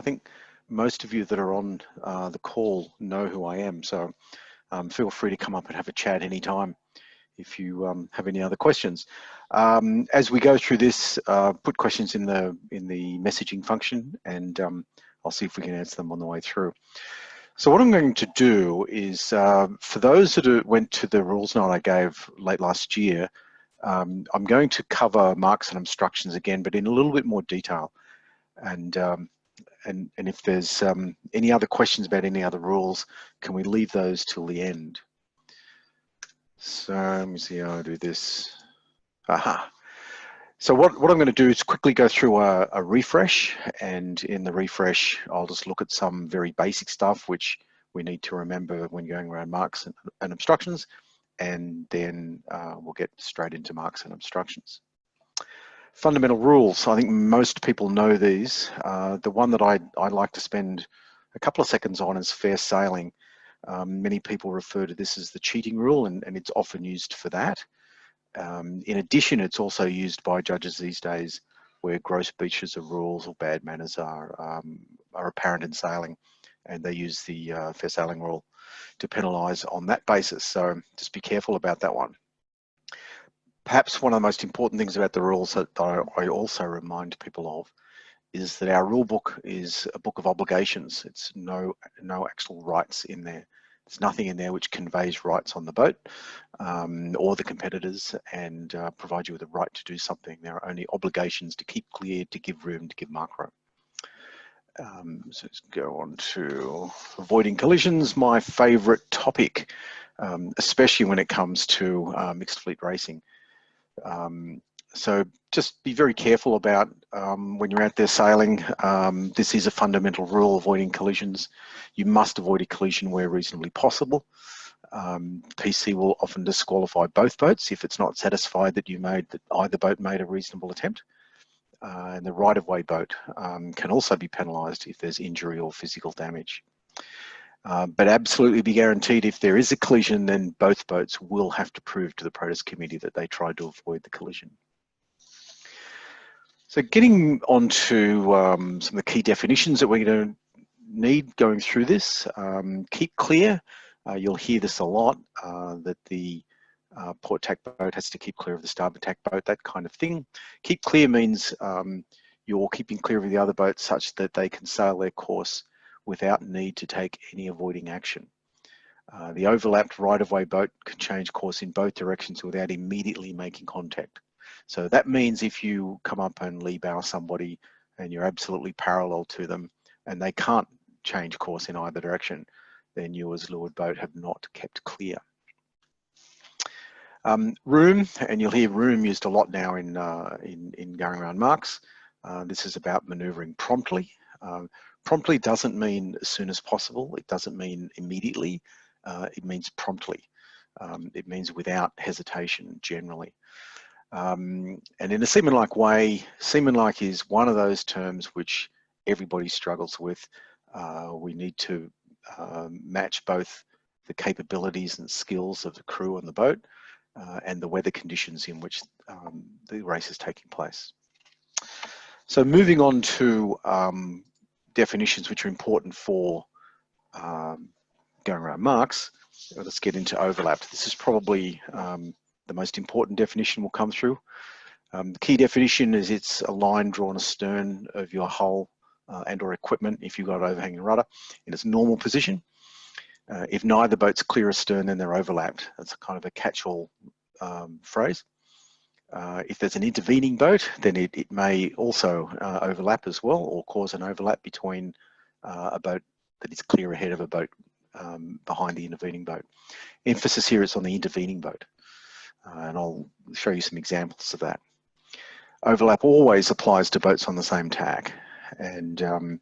I think most of you that are on the call know who I am, so feel free to come up and have a chat anytime if you have any other questions. As we go through this, put questions in the messaging function, and I'll see if we can answer them on the way through. So what I'm going to do is, for those that went to the rules night I gave late last year, I'm going to cover marks and obstructions again, but in a little bit more detail. And if there's any other questions about any other rules, can we leave those till the end? So let me see how I do this. Aha. So what I'm going to do is quickly go through a refresh, and in the refresh, I'll just look at some very basic stuff which we need to remember when going around marks and obstructions, and then we'll get straight into marks and obstructions. Fundamental rules, I think most people know these. The one that I like to spend a couple of seconds on is fair sailing. Many people refer to this as the cheating rule, and it's often used for that. In addition, it's also used by judges these days where gross breaches of rules or bad manners are apparent in sailing, and they use the fair sailing rule to penalise on that basis. So just be careful about that one. Perhaps one of the most important things about the rules that I also remind people of is that our rule book is a book of obligations. It's no actual rights in there. There's nothing in there which conveys rights on the boat or the competitors and provide you with a right to do something. There are only obligations to keep clear, to give room, to give mark room. So let's go on to avoiding collisions, my favourite topic, especially when it comes to mixed fleet racing. So just be very careful about when you're out there sailing. This is a fundamental rule, avoiding collisions. You must avoid a collision where reasonably possible. PC will often disqualify both boats if it's not satisfied that either boat made a reasonable attempt. And the right-of-way boat can also be penalised if there's injury or physical damage. But absolutely be guaranteed if there is a collision, then both boats will have to prove to the protest committee that they tried to avoid the collision. So getting on to some of the key definitions that we're going to need going through this. Keep clear. You'll hear this a lot, that the port tack boat has to keep clear of the starboard tack boat, that kind of thing. Keep clear means you're keeping clear of the other boats such that they can sail their course without need to take any avoiding action. The overlapped right-of-way boat can change course in both directions without immediately making contact. So that means if you come up and lee bow somebody and you're absolutely parallel to them and they can't change course in either direction, then you as leeward boat have not kept clear. Room, and you'll hear room used a lot now in going around marks. This is about manoeuvring promptly. Promptly doesn't mean as soon as possible. It doesn't mean immediately. It means promptly. It means without hesitation generally. And in a seaman-like way, seaman-like is one of those terms which everybody struggles with. We need to match both the capabilities and skills of the crew on the boat and the weather conditions in which the race is taking place. So moving on to definitions which are important for going around marks, let's get into overlap. This is probably the most important definition we'll come through. The key definition is it's a line drawn astern of your hull and or equipment if you've got overhanging rudder in its normal position. If neither boat's clear astern, then they're overlapped. That's kind of a catch-all phrase. If there's an intervening boat, then it may also overlap as well, or cause an overlap between a boat that is clear ahead of a boat behind the intervening boat. Emphasis here is on the intervening boat, and I'll show you some examples of that. Overlap always applies to boats on the same tack, and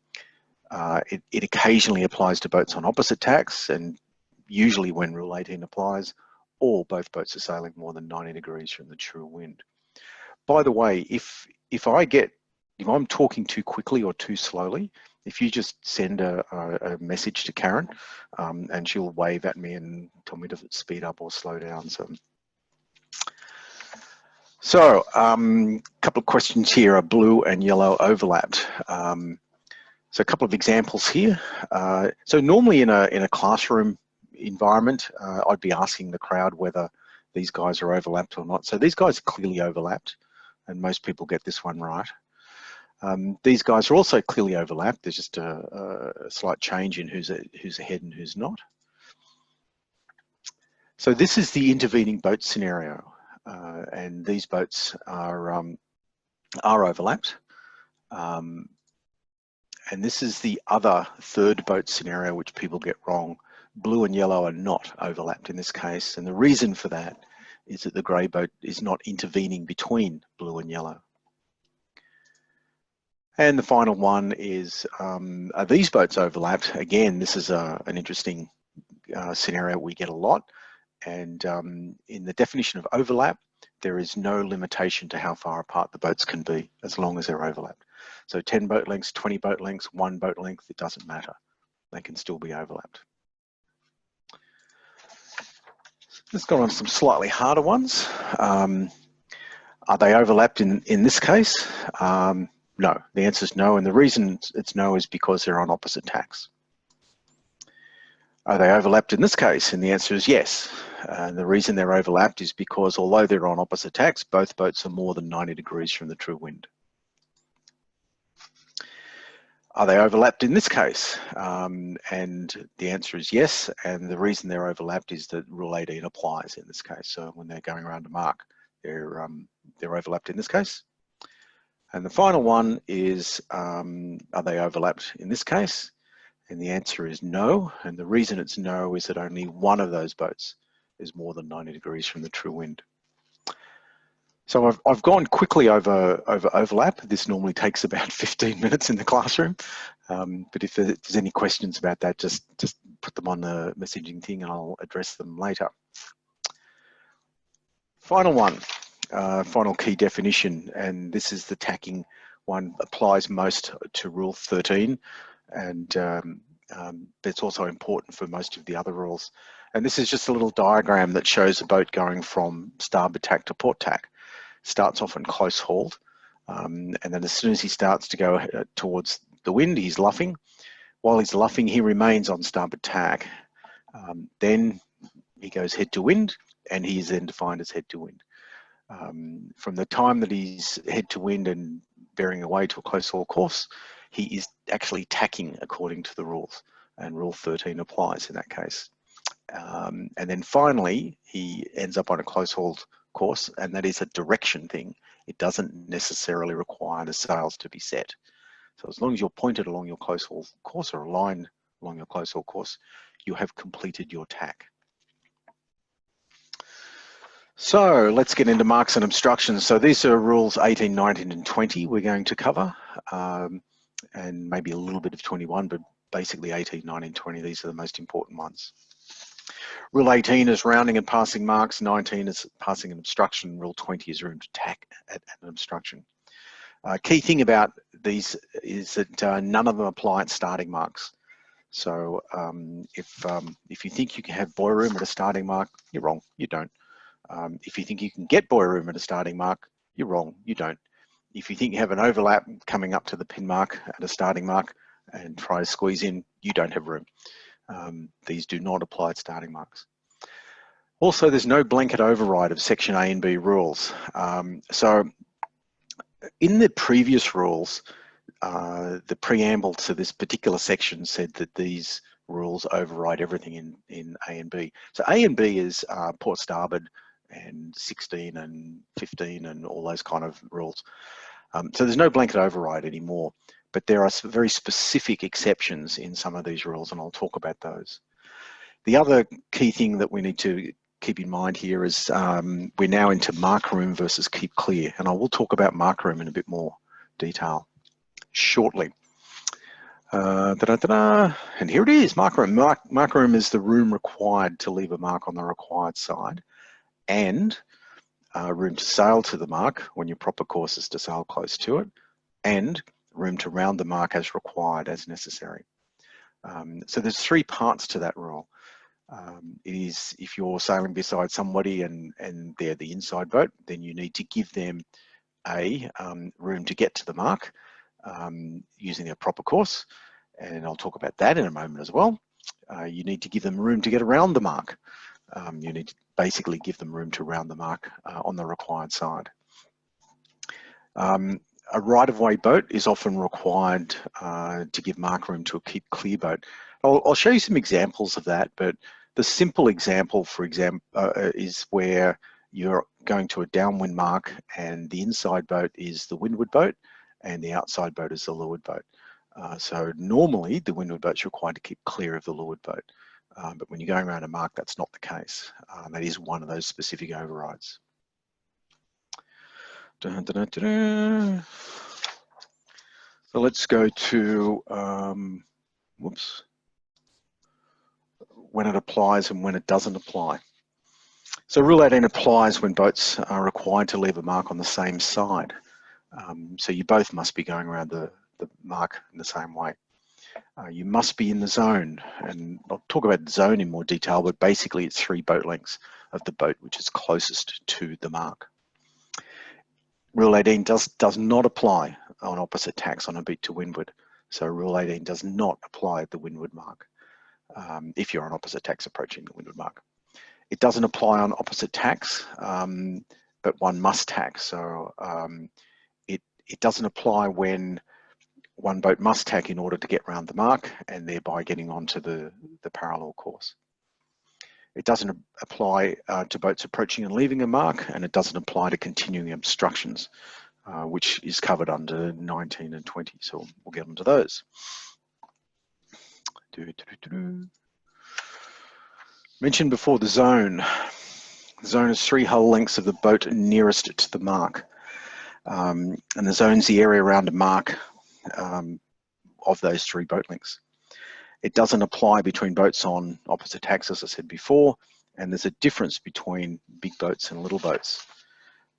it occasionally applies to boats on opposite tacks, and usually when Rule 18 applies, or both boats are sailing more than 90 degrees from the true wind. By the way, if I'm talking too quickly or too slowly, if you just send a message to Karen and she'll wave at me and tell me to speed up or slow down. So a couple of questions here are blue and yellow overlapped. So a couple of examples here. So normally in a classroom environment, I'd be asking the crowd whether these guys are overlapped or not. So these guys are clearly overlapped, and most people get this one right. These guys are also clearly overlapped. There's just a slight change in who's ahead and who's not. So this is the intervening boat scenario, and these boats are overlapped. And this is the other third boat scenario which people get wrong. Blue and yellow are not overlapped in this case, and the reason for that is that the grey boat is not intervening between blue and yellow. And the final one is, are these boats overlapped? Again, this is an interesting scenario we get a lot. And in the definition of overlap, there is no limitation to how far apart the boats can be as long as they're overlapped. So 10 boat lengths, 20 boat lengths, 1 boat length, it doesn't matter. They can still be overlapped. Let's go on to some slightly harder ones. Are they overlapped in this case? No, the answer is no, and the reason it's no is because they're on opposite tacks. Are they overlapped in this case? And the answer is yes. And the reason they're overlapped is because although they're on opposite tacks, both boats are more than 90 degrees from the true wind. Are they overlapped in this case? And the answer is yes. And the reason they're overlapped is that Rule 18 applies in this case. So when they're going around a mark, they're overlapped in this case. And the final one is, are they overlapped in this case? And the answer is no. And the reason it's no is that only one of those boats is more than 90 degrees from the true wind. So I've gone quickly over overlap. This normally takes about 15 minutes in the classroom. But if there's any questions about that, just put them on the messaging thing and I'll address them later. Final one, final key definition, and this is the tacking one, applies most to Rule 13, and it's also important for most of the other rules. And this is just a little diagram that shows a boat going from starboard tack to port tack. Starts off in close hauled, and then as soon as he starts to go towards the wind, he's luffing. While he's luffing, he remains on starboard tack. Then he goes head to wind, and he is then defined as head to wind. From the time that he's head to wind and bearing away to a close haul course, he is actually tacking according to the rules, and Rule 13 applies in that case. And then finally, he ends up on a close hauled course, and that is a direction thing. It doesn't necessarily require the sails to be set. So as long as you're pointed along your close haul course or aligned along your close haul course, you have completed your tack. So let's get into marks and obstructions. So these are rules 18, 19, and 20 we're going to cover, and maybe a little bit of 21, but basically 18, 19, 20, these are the most important ones. Rule 18 is rounding and passing marks, 19 is passing an obstruction, Rule 20 is room to tack at an obstruction. Key thing about these is that none of them apply at starting marks. So if you think you can have buoy room at a starting mark, you're wrong, you don't. If you think you can get buoy room at a starting mark, you're wrong, you don't. If you think you have an overlap coming up to the pin mark at a starting mark and try to squeeze in, you don't have room. These do not apply at starting marks. Also, there's no blanket override of section A and B rules. So in the previous rules, the preamble to this particular section said that these rules override everything in A and B. So A and B is port starboard and 16 and 15 and all those kind of rules. So there's no blanket override anymore, but there are very specific exceptions in some of these rules, and I'll talk about those. The other key thing that we need to keep in mind here is we're now into mark room versus keep clear, and I will talk about mark room in a bit more detail shortly. And here it is, mark room. Mark room is the room required to leave a mark on the required side, and room to sail to the mark when your proper course is to sail close to it, and room to round the mark as required, as necessary. So there's three parts to that rule. It is if you're sailing beside somebody and they're the inside boat, then you need to give them a room to get to the mark using a proper course. and I'll talk about that in a moment as well. You need to give them room to get around the mark. You need to basically give them room to round the mark on the required side. A right-of-way boat is often required to give mark room to a keep clear boat. I'll show you some examples of that, but the simple example, for example, is where you're going to a downwind mark and the inside boat is the windward boat and the outside boat is the leeward boat. So normally the windward boat's required to keep clear of the leeward boat, but when you're going around a mark, that's not the case. That is one of those specific overrides. Dun, dun, dun, dun. So let's go to, whoops, when it applies and when it doesn't apply. So Rule 18 applies when boats are required to leave a mark on the same side. So you both must be going around the mark in the same way. You must be in the zone, and I'll talk about the zone in more detail, but basically it's 3 boat lengths of the boat which is closest to the mark. Rule 18 does not apply on opposite tacks on a beat to windward. So Rule 18 does not apply at the windward mark if you're on opposite tacks approaching the windward mark. It doesn't apply on opposite tacks, but one must tack. So it doesn't apply when one boat must tack in order to get around the mark and thereby getting onto the parallel course. It doesn't apply to boats approaching and leaving a mark, and it doesn't apply to continuing obstructions, which is covered under 19 and 20. So we'll get onto those. Mentioned before the zone. The zone is 3 hull lengths of the boat nearest to the mark. And the zone's the area around a mark of those 3 boat lengths. It doesn't apply between boats on opposite tacks, as I said before, and there's a difference between big boats and little boats.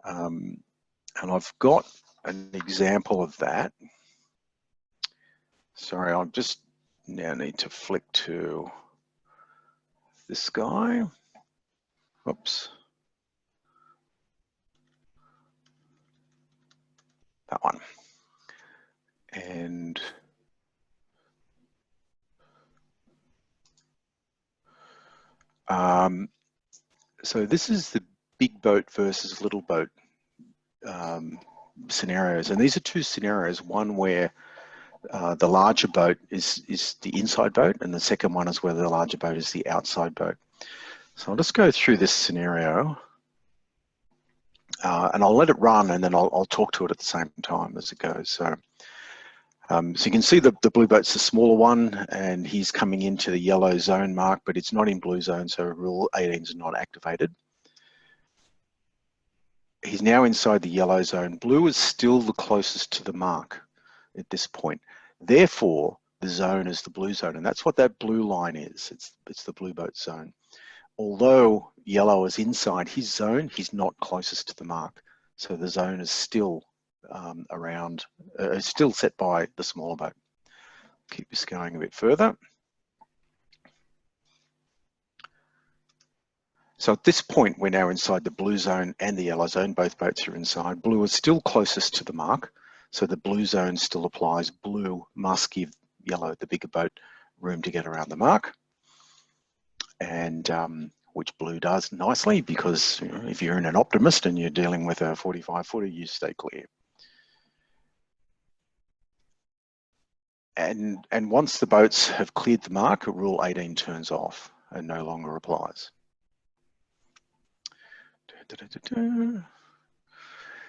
And I've got an example of that. Sorry, I'll just now need to flick to this guy. Oops. That one. And so this is the big boat versus little boat scenarios. And these are 2 scenarios, one where the larger boat is the inside boat, and the second one is where the larger boat is the outside boat. So I'll just go through this scenario and I'll let it run, and then I'll talk to it at the same time as it goes. So you can see the blue boat's the smaller one, and he's coming into the yellow zone mark, but it's not in blue zone, so Rule 18 is not activated. He's now inside the yellow zone. Blue is still the closest to the mark at this point. Therefore, the zone is the blue zone, and that's what that blue line is. It's the blue boat zone. Although yellow is inside his zone, he's not closest to the mark. So the zone is still still set by the smaller boat. Keep this going a bit further. So at this point, we're now inside the blue zone and the yellow zone. Both boats are inside. Blue is still closest to the mark, so the blue zone still applies. Blue must give yellow, the bigger boat, room to get around the mark, and which blue does nicely, because if you're in an optimist and you're dealing with a 45-footer, you stay clear. And once the boats have cleared the mark, Rule 18 turns off and no longer applies.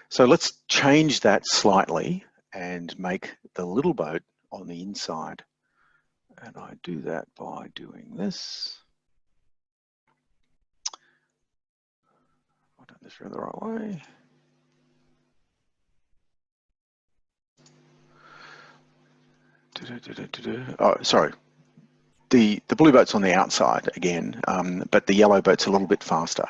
So let's change that slightly and make the little boat on the inside. And I do that by doing this. I've done this the right way. Oh, sorry. The blue boat's on the outside again, but the yellow boat's a little bit faster.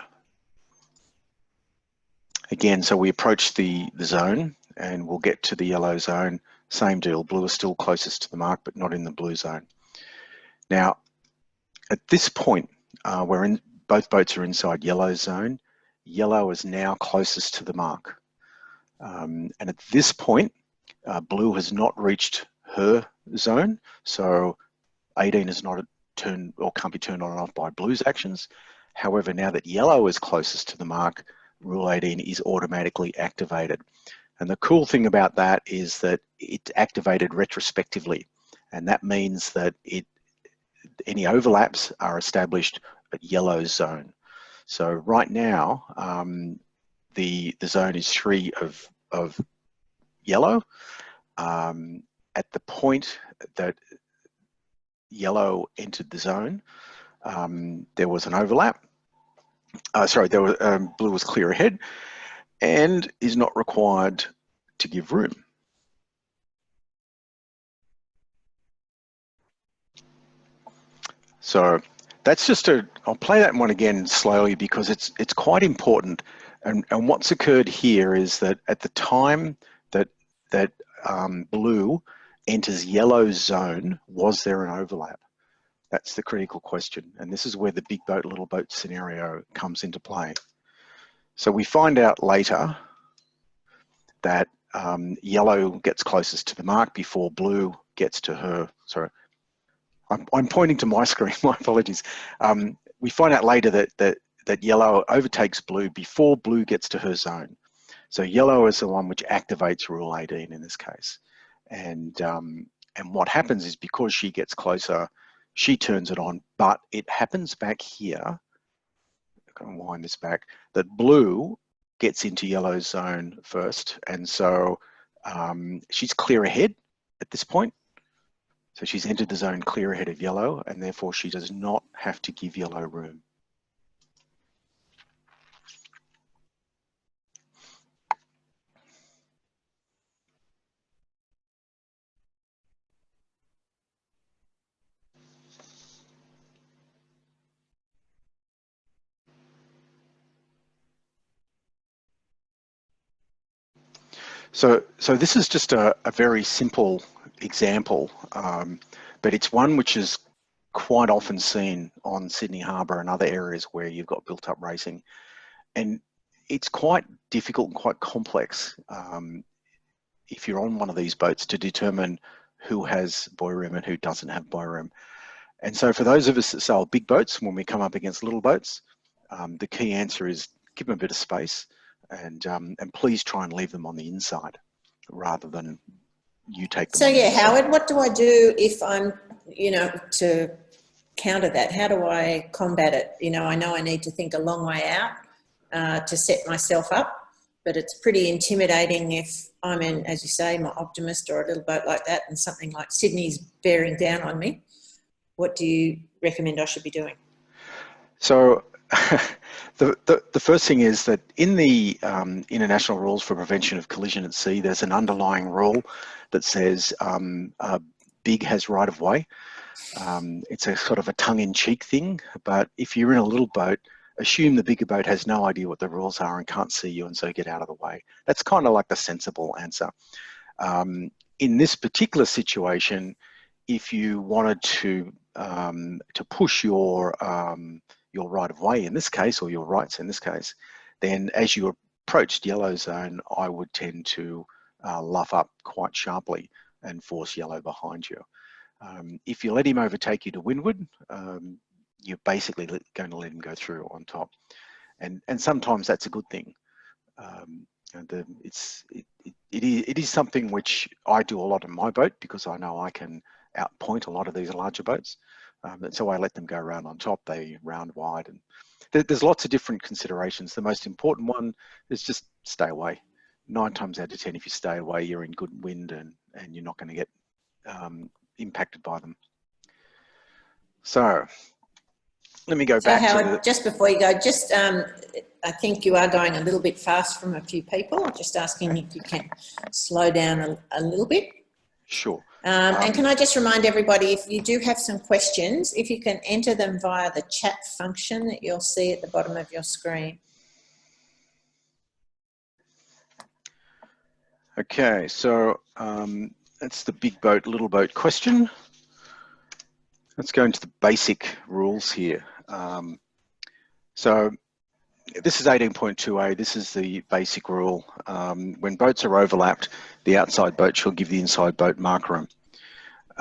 Again, so we approach the zone and we'll get to the yellow zone. Same deal, blue is still closest to the mark, but not in the blue zone. Now, at this point, both boats are inside yellow zone. Yellow is now closest to the mark. And at this point, blue has not reached her zone. So 18 is not a turn or can't be turned on and off by blue's actions. However, now that yellow is closest to the mark, rule 18 is automatically activated. And the cool thing about that is that it's activated retrospectively. And that means that any overlaps are established at yellow's zone. So right now, the zone is 3 of yellow. At the point that yellow entered the zone, there was an overlap. Blue was clear ahead and is not required to give room. So that's just I'll play that one again slowly because it's quite important. And what's occurred here is that at the time that blue enters yellow's zone, was there an overlap? That's the critical question. And this is where the big boat, little boat scenario comes into play. So we find out later that yellow gets closest to the mark before blue gets to her. Sorry, I'm pointing to my screen, my apologies. We find out later that yellow overtakes blue before blue gets to her zone. So yellow is the one which activates rule 18 in this case. And what happens is because she gets closer, she turns it on, but it happens back here, I'm going to wind this back, that blue gets into yellow's zone first. And so she's clear ahead at this point. So she's entered the zone clear ahead of yellow, and therefore she does not have to give yellow room. So this is just a very simple example, but it's one which is quite often seen on Sydney Harbour and other areas where you've got built up racing. And it's quite difficult and quite complex if you're on one of these boats to determine who has buoy room and who doesn't have buoy room. And so for those of us that sail big boats, when we come up against little boats, the key answer is give them a bit of space. And please try and leave them on the inside rather than you take them. So yeah, Howard, what do I do if I'm, to counter that? How do I combat it? I know I need to think a long way out to set myself up, but it's pretty intimidating if I'm in, as you say, my Optimist or a little boat like that and something like Sydney's bearing down on me. What do you recommend I should be doing? So the first thing is that in the international rules for prevention of collision at sea, there's an underlying rule that says big has right of way. It's a sort of a tongue-in-cheek thing, but if you're in a little boat, assume the bigger boat has no idea what the rules are and can't see you, and so get out of the way. That's kind of like the sensible answer. In this particular situation, if you wanted to push your right of way in this case, or your rights in this case, then as you approached yellow zone, I would tend to luff up quite sharply and force yellow behind you. If you let him overtake you to windward, you're basically going to let him go through on top. And sometimes that's a good thing. It is something which I do a lot in my boat because I know I can outpoint a lot of these larger boats. And so I let them go around on top, they round wide. And there's lots of different considerations. The most important one is just stay away. 9 times out of 10, if you stay away, you're in good wind and you're not going to get impacted by them. So let me go back Howard, to just before you go, I think you are going a little bit fast from a few people. Just asking if you can slow down a little bit. Sure. And can I just remind everybody, if you do have some questions, if you can enter them via the chat function that you'll see at the bottom of your screen. Okay, so that's the big boat, little boat question. Let's go into the basic rules here. So this is 18.2a. This is the basic rule. When boats are overlapped, the outside boat shall give the inside boat mark room.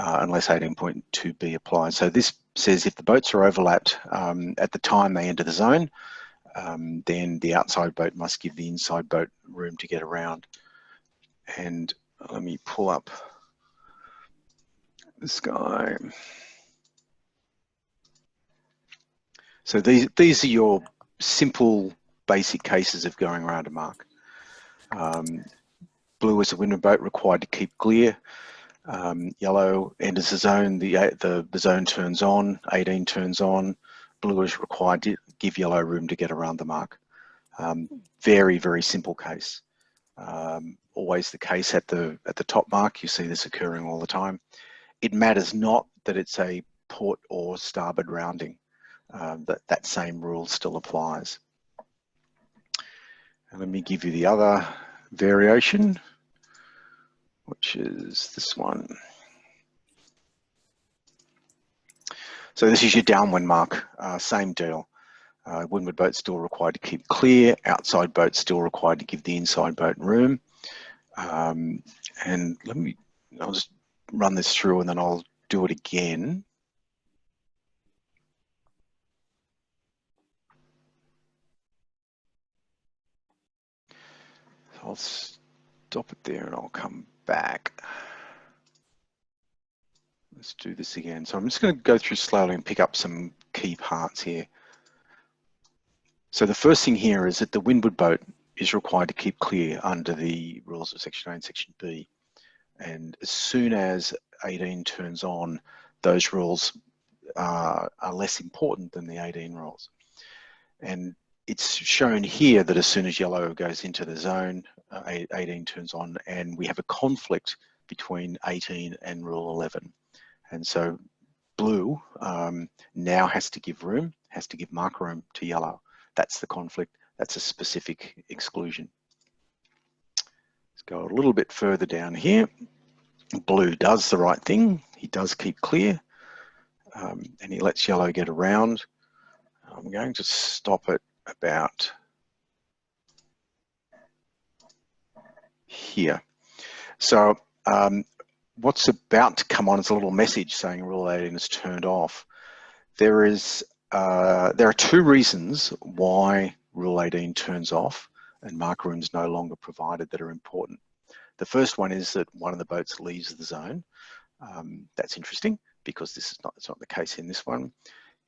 unless 18.2b applies. So this says if the boats are overlapped at the time they enter the zone, then the outside boat must give the inside boat room to get around. And let me pull up this guy. So these are your simple basic cases of going around a mark. Blue is a windward boat required to keep clear. Yellow enters the zone, the zone turns on, 18 turns on. Blue is required to give yellow room to get around the mark. Very, very simple case. Always the case at the top mark. You see this occurring all the time. It matters not that it's a port or starboard rounding. That same rule still applies. And let me give you the other variation, which is this one. So this is your downwind mark, same deal. Windward boat still required to keep clear, outside boat still required to give the inside boat room. And I'll just run this through and then I'll do it again. I'll stop it there and I'll come back. Let's do this again. So I'm just going to go through slowly and pick up some key parts here. So the first thing here is that the windward boat is required to keep clear under the rules of Section A and Section B. And as soon as 18 turns on, those rules are less important than the 18 rules. And it's shown here that as soon as yellow goes into the zone, 18 turns on, and we have a conflict between 18 and Rule 11. And so blue now has to give room, has to give mark room to yellow. That's the conflict. That's a specific exclusion. Let's go a little bit further down here. Blue does the right thing. He does keep clear, and he lets yellow get around. I'm going to stop it about here. So what's about to come on is a little message saying Rule 18 is turned off. There are two reasons why Rule 18 turns off and mark room is no longer provided that are important. The first one is that one of the boats leaves the zone. That's interesting because it's not the case in this one.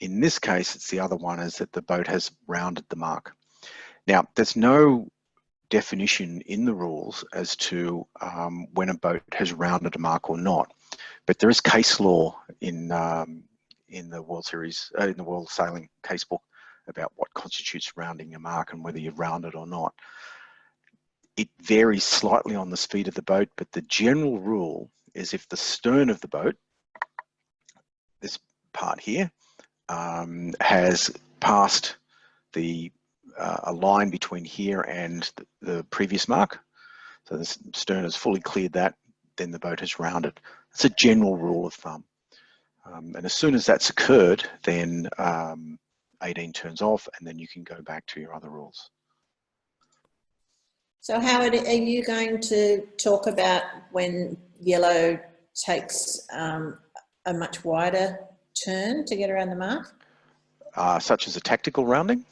In this case, it's the other one is that the boat has rounded the mark. Now, there's no definition in the rules as to when a boat has rounded a mark or not, but there is case law in the World Series, in the World Sailing Casebook about what constitutes rounding a mark and whether you've rounded or not. It varies slightly on the speed of the boat, but the general rule is if the stern of the boat, this part here, has passed a line between here and the previous mark, so the stern has fully cleared that, then the boat has rounded. It's a general rule of thumb. And as soon as that's occurred, then 18 turns off and then you can go back to your other rules. So Howard, are you going to talk about when yellow takes a much wider turn to get around the mark? Such as a tactical rounding?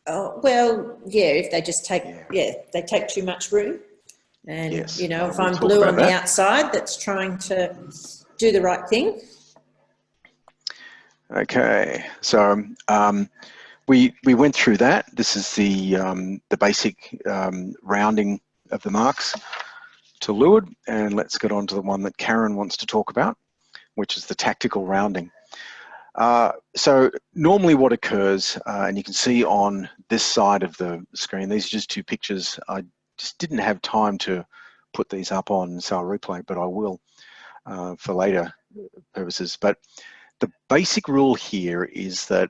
Oh, well, yeah, if they just take, they take too much room. And, yes, you know, if I'm blue on the outside that's trying to do the right thing. Okay, so we went through that. This is the basic rounding of the marks to leeward, and let's get on to the one that Karen wants to talk about, which is the tactical rounding. So normally what occurs, and you can see on this side of the screen, these are just two pictures. I just didn't have time to put these up on Sail Replay, but I will for later purposes. But the basic rule here is that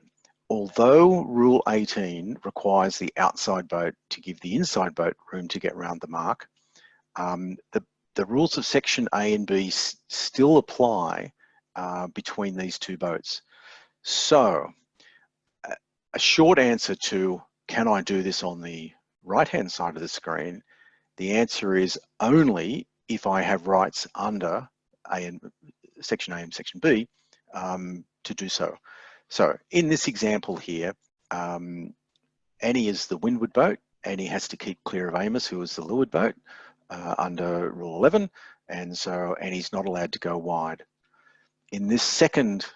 although Rule 18 requires the outside boat to give the inside boat room to get around the mark, the rules of Section A and B still apply between these two boats. So a short answer to, can I do this on the right-hand side of the screen? The answer is only if I have rights under section A and section B to do so. So in this example here, Annie is the windward boat. Annie has to keep clear of Amos, who is the leeward boat, under Rule 11, and so Annie's not allowed to go wide. In this second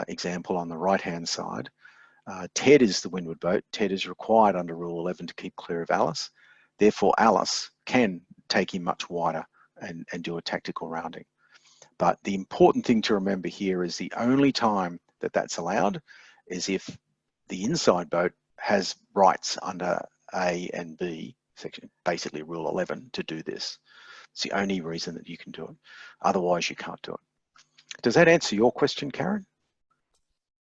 example on the right-hand side, Ted is the windward boat. Ted is required under Rule 11 to keep clear of Alice. Therefore, Alice can take him much wider and do a tactical rounding. But the important thing to remember here is the only time that that's allowed is if the inside boat has rights under A and B, section, basically Rule 11, to do this. It's the only reason that you can do it. Otherwise, you can't do it. Does that answer your question, Karen?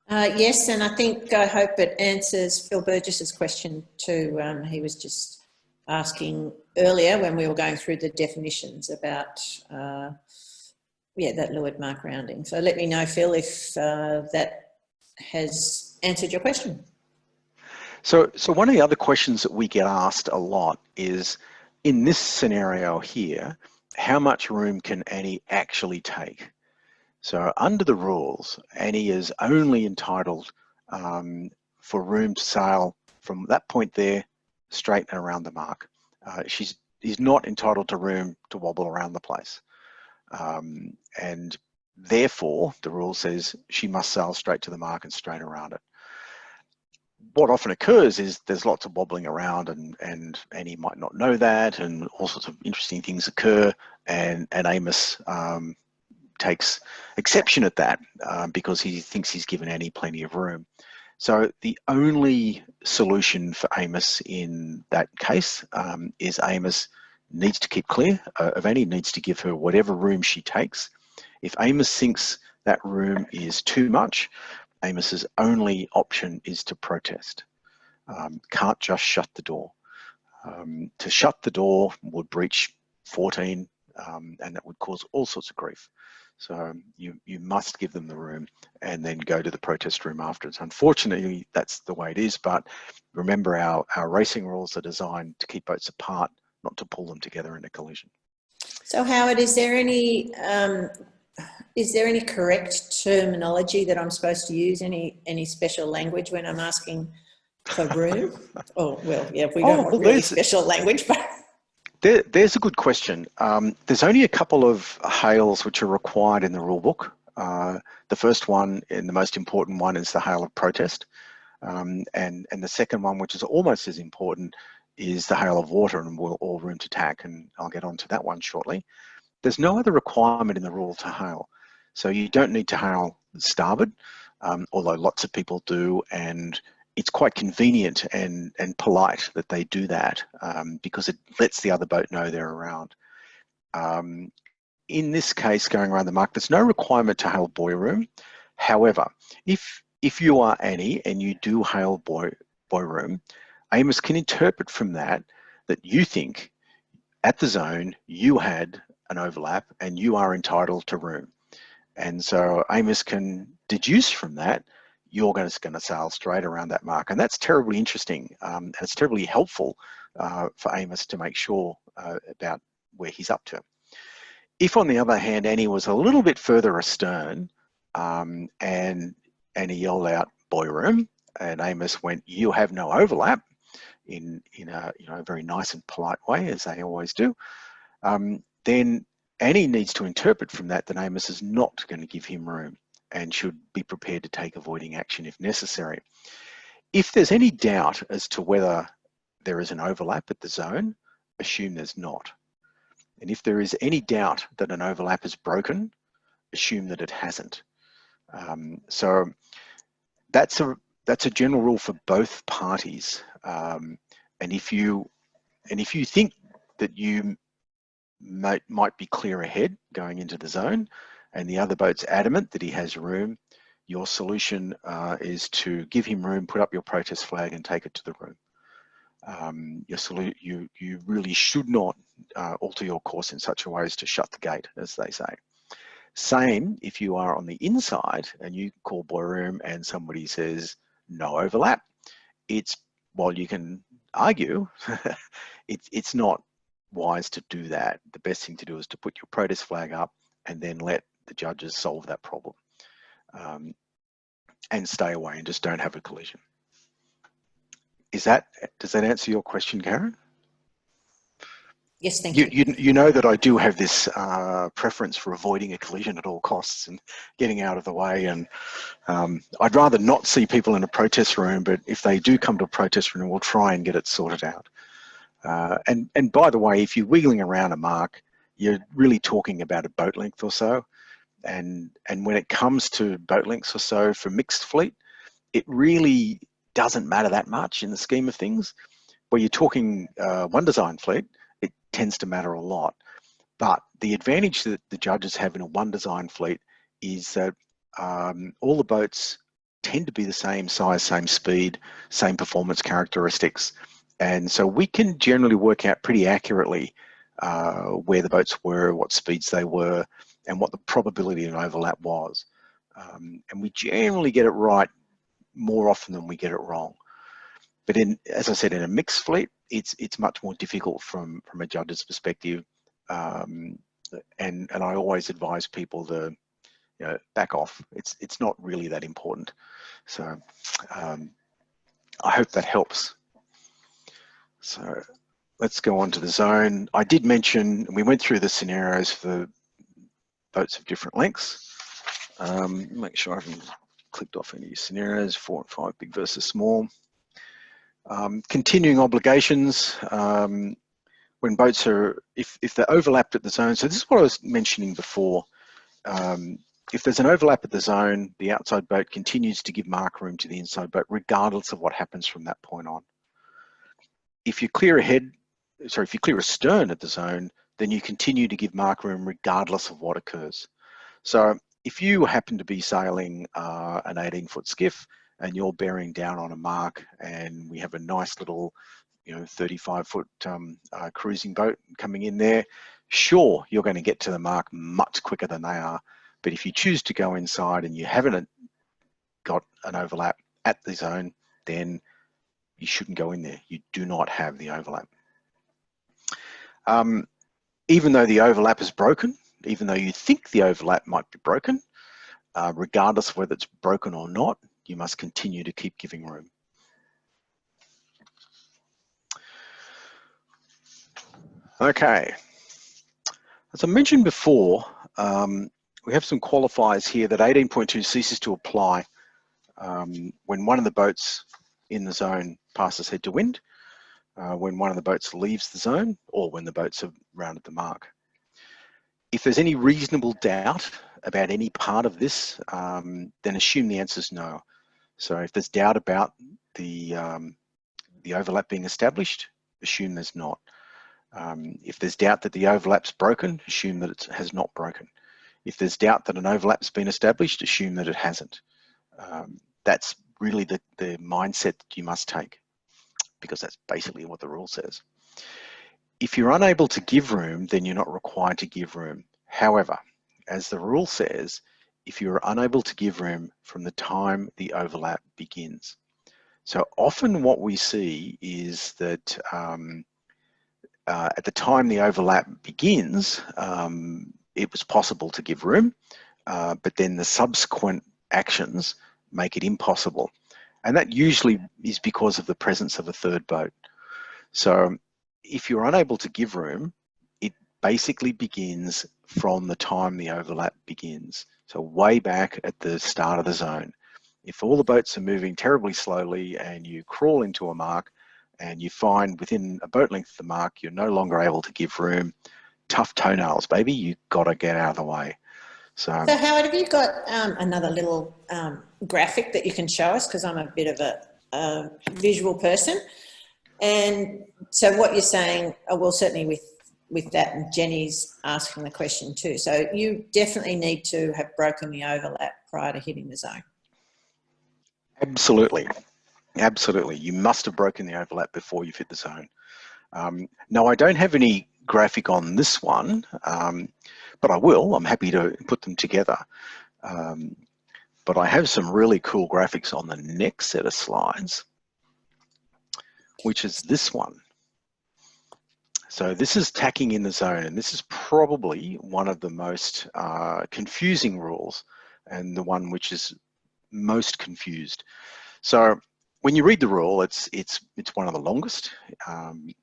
Yes, and I hope it answers Phil Burgess's question too. He was just asking earlier when we were going through the definitions about, that leeward mark rounding. So let me know, Phil, if that has answered your question. So one of the other questions that we get asked a lot is, in this scenario here, how much room can Annie actually take? So under the rules, Annie is only entitled for room to sail from that point there straight and around the mark. She's not entitled to room to wobble around the place. And therefore, the rule says she must sail straight to the mark and straight around it. What often occurs is there's lots of wobbling around, and Annie might not know that, and all sorts of interesting things occur, and Amos takes exception at that because he thinks he's given Annie plenty of room. So the only solution for Amos in that case is Amos needs to keep clear of Annie, needs to give her whatever room she takes. If Amos thinks that room is too much, Amos's only option is to protest. Can't just shut the door. To shut the door would breach 14 and that would cause all sorts of grief. So you must give them the room and then go to the protest room afterwards. Unfortunately, that's the way it is, but remember our racing rules are designed to keep boats apart, not to pull them together in a collision. So Howard, is there any correct terminology that I'm supposed to use? Any special language when I'm asking for room? Oh, well, yeah, we don't want really special language, but... There's a good question. There's only a couple of hails which are required in the rule book. The first one and the most important one is the hail of protest. And the second one, which is almost as important, is the hail of water and or room to tack. And I'll get on to that one shortly. There's no other requirement in the rule to hail. So you don't need to hail starboard, although lots of people do, and it's quite convenient and polite that they do that because it lets the other boat know they're around. In this case, going around the mark, there's no requirement to hail buoy room. However, if you are Annie and you do hail buoy room, Amos can interpret from that you think at the zone you had an overlap and you are entitled to room. And so Amos can deduce from that you're going to sail straight around that mark. And that's terribly interesting. And it's terribly helpful for Amos to make sure about where he's up to. If, on the other hand, Annie was a little bit further astern and he yelled out, buoy room, and Amos went, you have no overlap, in a very nice and polite way, as they always do, then Annie needs to interpret from that Amos is not going to give him room and should be prepared to take avoiding action if necessary. If there's any doubt as to whether there is an overlap at the zone, assume there's not. And if there is any doubt that an overlap is broken, assume that it hasn't. So that's a general rule for both parties. And if you think that you might be clear ahead going into the zone, and the other boat's adamant that he has room, your solution is to give him room, put up your protest flag and take it to the room. You really should not alter your course in such a way as to shut the gate, as they say. Same if you are on the inside and you call buoy room and somebody says no overlap. While you can argue, it's not wise to do that. The best thing to do is to put your protest flag up and then let the judges solve that problem and stay away and just don't have a collision. Does that answer your question, Karen? Yes, thank you. You know that I do have this preference for avoiding a collision at all costs and getting out of the way. And I'd rather not see people in a protest room, but if they do come to a protest room, we'll try and get it sorted out. And by the way, if you're wiggling around a mark, you're really talking about a boat length or so. And when it comes to boat lengths or so for mixed fleet, it really doesn't matter that much in the scheme of things. Where you're talking one design fleet, it tends to matter a lot. But the advantage that the judges have in a one design fleet is that all the boats tend to be the same size, same speed, same performance characteristics. And so we can generally work out pretty accurately where the boats were, what speeds they were, and what the probability of overlap was. And we generally get it right more often than we get it wrong. But as I said, in a mixed fleet, it's much more difficult from a judge's perspective. And I always advise people to back off. It's not really that important. So I hope that helps. So let's go on to the zone. I did mention, we went through the scenarios for boats of different lengths. Make sure I haven't clicked off any scenarios, 4 and 5, big versus small. Continuing obligations, when boats are, if they're overlapped at the zone, so this is what I was mentioning before. If there's an overlap at the zone, the outside boat continues to give mark room to the inside boat, regardless of what happens from that point on. If you clear if you clear a stern at the zone, then you continue to give mark room regardless of what occurs. So if you happen to be sailing an 18-foot skiff and you're bearing down on a mark, and we have a nice little 35-foot cruising boat coming in there, sure, you're going to get to the mark much quicker than they are. But if you choose to go inside and you haven't got an overlap at the zone, then you shouldn't go in there. You do not have the overlap. Even though the overlap is broken, even though you think the overlap might be broken, regardless of whether it's broken or not, you must continue to keep giving room. Okay, as I mentioned before, we have some qualifiers here that 18.2 ceases to apply when one of the boats in the zone passes head to wind, when one of the boats leaves the zone, or when the boats have rounded the mark. If there's any reasonable doubt about any part of this, then assume the answer is no. So if there's doubt about the overlap being established, assume there's not. If there's doubt that the overlap's broken, assume that it has not broken. If there's doubt that an overlap's been established, assume that it hasn't. That's really the mindset that you must take, because that's basically what the rule says. If you're unable to give room, then you're not required to give room. However, as the rule says, if you're unable to give room from the time the overlap begins. So often what we see is that at the time the overlap begins, it was possible to give room, but then the subsequent actions make it impossible. And that usually is because of the presence of a third boat. So if you're unable to give room, it basically begins from the time the overlap begins. So way back at the start of the zone. If all the boats are moving terribly slowly and you crawl into a mark and you find within a boat length of the mark, you're no longer able to give room, tough toenails, baby, you've got to get out of the way. So Howard, have you got another little graphic that you can show us? Because I'm a bit of a visual person. And so what you're saying, well, certainly with that, and Jenny's asking the question too. So you definitely need to have broken the overlap prior to hitting the zone. Absolutely. Absolutely. You must have broken the overlap before you've hit the zone. No, I don't have any graphic on this one, but I will. I'm happy to put them together. But I have some really cool graphics on the next set of slides, which is this one. So this is tacking in the zone, and this is probably one of the most confusing rules and the one which is most confused. So when you read the rule, it's one of the longest and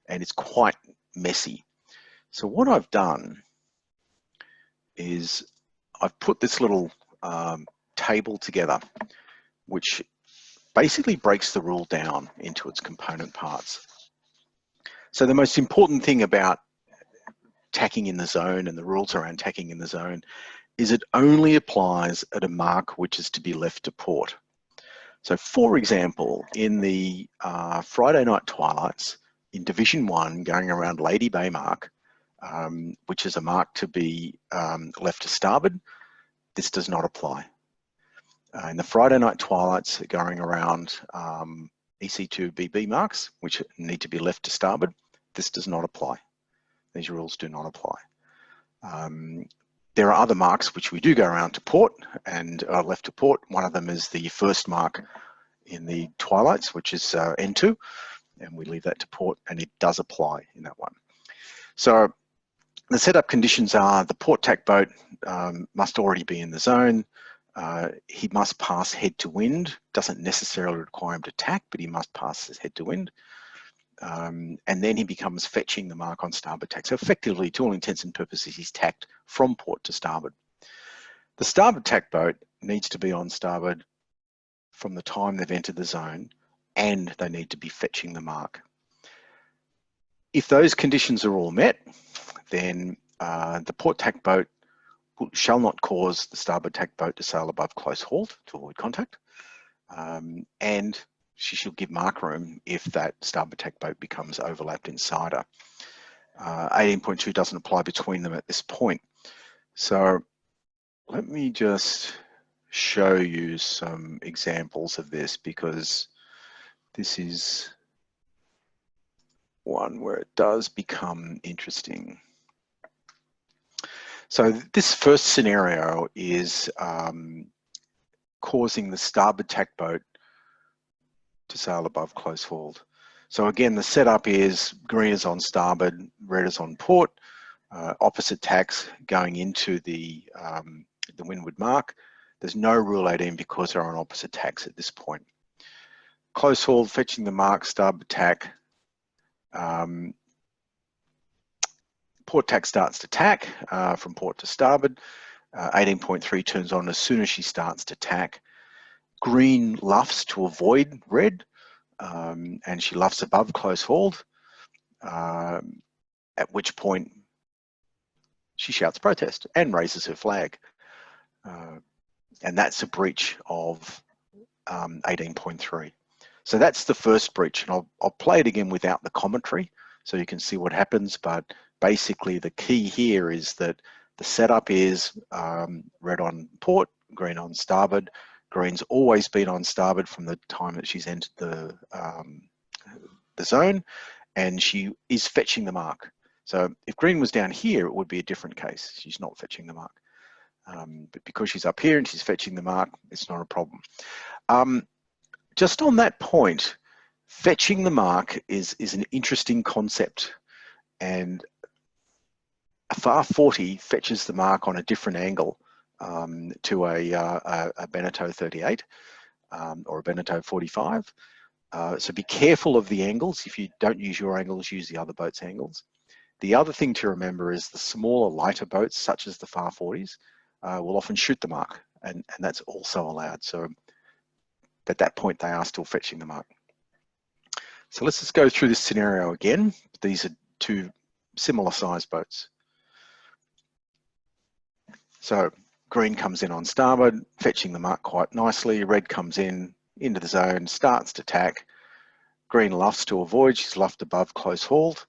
it's quite messy. So what I've done is I've put this little table together, which basically breaks the rule down into its component parts. So the most important thing about tacking in the zone and the rules around tacking in the zone is it only applies at a mark which is to be left to port. So for example, in the Friday night twilights in Division 1 going around Lady Bay mark, which is a mark to be left to starboard, this does not apply. In the Friday night twilights going around EC2 BB marks, which need to be left to starboard, this does not apply. These rules do not apply. There are other marks which we do go around to port and are left to port. One of them is the first mark in the twilights, which is N2, and we leave that to port, and it does apply in that one. So the setup conditions are the port tack boat must already be in the zone. He must pass head to wind. Doesn't necessarily require him to tack, but he must pass his head to wind. And then he becomes fetching the mark on starboard tack. So effectively, to all intents and purposes, he's tacked from port to starboard. The starboard tack boat needs to be on starboard from the time they've entered the zone, and they need to be fetching the mark. If those conditions are all met, then the port tack boat shall not cause the starboard tack boat to sail above close hauled to avoid contact, and she should give mark room if that starboard tack boat becomes overlapped inside her. 18.2 doesn't apply between them at this point. So let me just show you some examples of this, because this is one where it does become interesting. So this first scenario is causing the starboard tack boat to sail above close hauled. So again, the setup is green is on starboard, red is on port, opposite tacks going into the windward mark. There's no rule 18 because they're on opposite tacks at this point. Close hauled, fetching the mark, starboard tack. Port tack starts to tack from port to starboard. 18.3 turns on as soon as she starts to tack. Green luffs to avoid red, and she luffs above close hauled, at which point she shouts protest and raises her flag. And that's a breach of 18.3. So that's the first breach, and I'll play it again without the commentary so you can see what happens, but basically the key here is that the setup is red on port, green on starboard. Green's always been on starboard from the time that she's entered the zone, and she is fetching the mark. So if green was down here, it would be a different case. She's not fetching the mark. But because she's up here and she's fetching the mark, it's not a problem. Just on that point, fetching the mark is an interesting concept, and a FAR 40 fetches the mark on a different angle to a Beneteau 38 or a Beneteau 45. So be careful of the angles. If you don't use your angles, use the other boat's angles. The other thing to remember is the smaller, lighter boats, such as the FAR 40s, will often shoot the mark, and that's also allowed. So at that point, they are still fetching the mark. So let's just go through this scenario again. These are two similar sized boats. So green comes in on starboard, fetching the mark quite nicely. Red comes in into the zone, starts to tack. Green luffs to avoid. She's luffed above close hauled,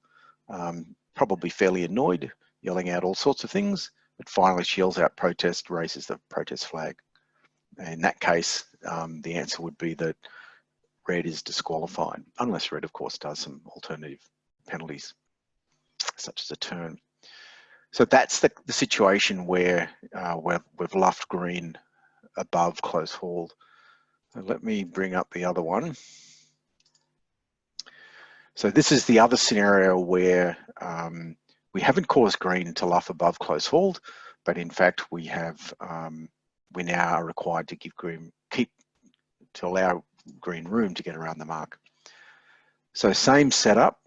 probably fairly annoyed, yelling out all sorts of things. But finally she yells out protest, raises the protest flag. In that case, the answer would be that red is disqualified, unless red, of course, does some alternative penalties, such as a turn. So that's the situation where we've luffed green above close hauled. So let me bring up the other one. So this is the other scenario where we haven't caused green to luff above close hold, but in fact we have, we now are required to give green, to allow green room to get around the mark. So same setup.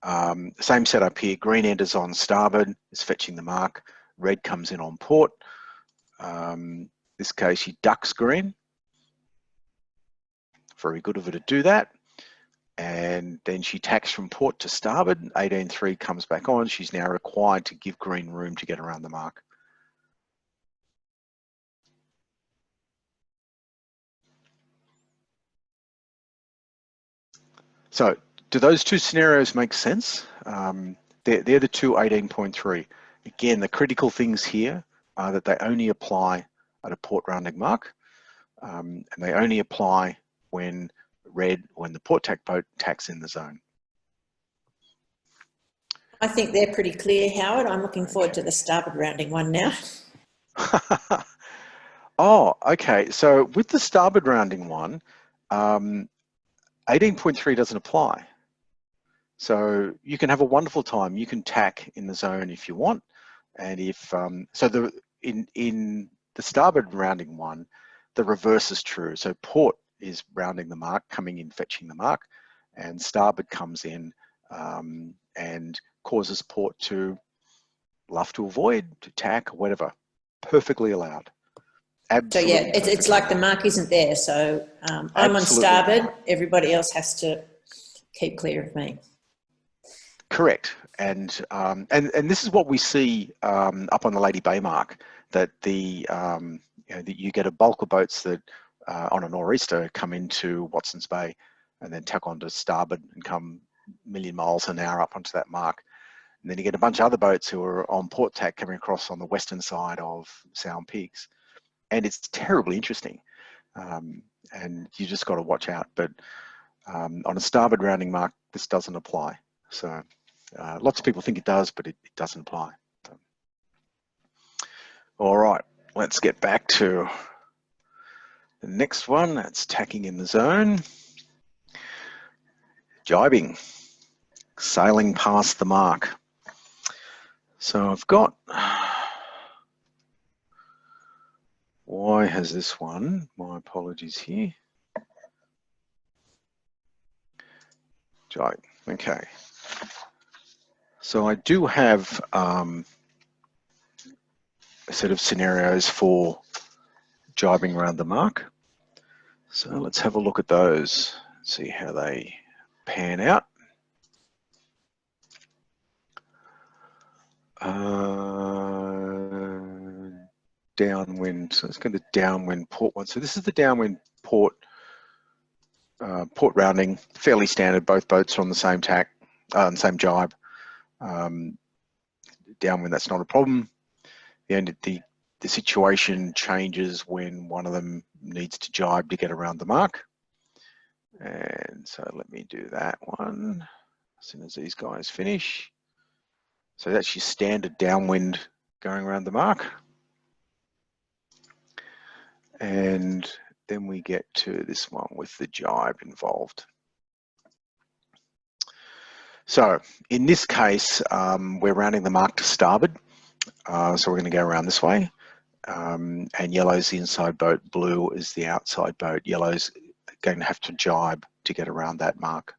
Same setup here, green enters on starboard, is fetching the mark, red comes in on port. This case, she ducks green. Very good of her to do that. And then she tacks from port to starboard, 18.3 comes back on. She's now required to give green room to get around the mark. So do those two scenarios make sense? They're the two 18.3. Again, the critical things here are that they only apply at a port rounding mark, and they only apply when the port tack boat tacks in the zone. I think they're pretty clear, Howard. I'm looking forward to the starboard rounding one now. Oh, okay. So with the starboard rounding one, 18.3 doesn't apply. So you can have a wonderful time. You can tack in the zone if you want. And if, in the starboard rounding one, the reverse is true. So port is rounding the mark, coming in, fetching the mark, and starboard comes in and causes port to luff to avoid, to tack, whatever. Perfectly allowed. Absolutely. So yeah, it's like the mark isn't there. So I'm on starboard. Everybody else has to keep clear of me. Correct. And this is what we see up on the Lady Bay mark, that that you get a bulk of boats that on a nor'easter come into Watson's Bay and then tack onto starboard and come a million miles an hour up onto that mark. And then you get a bunch of other boats who are on port tack coming across on the western side of Sound Pigs. And it's terribly interesting. And you just got to watch out. But on a starboard rounding mark, this doesn't apply. So lots of people think it does, but it doesn't apply. So. All right, let's get back to the next one. That's tacking in the zone. Gybing, sailing past the mark. So I've got, why has this one, my apologies here. Gybing, okay. So I do have a set of scenarios for jibing around the mark. So let's have a look at those, see how they pan out. Downwind, so let's go to the downwind port one. So this is the downwind port rounding, fairly standard. Both boats are on the same tack, same jibe. Downwind, that's not a problem. The situation changes when one of them needs to jibe to get around the mark. And so let me do that one as soon as these guys finish. So that's your standard downwind going around the mark. And then we get to this one with the jibe involved. So in this case, we're rounding the mark to starboard. So we're going to go around this way. And yellow's the inside boat, blue is the outside boat. Yellow's going to have to jibe to get around that mark.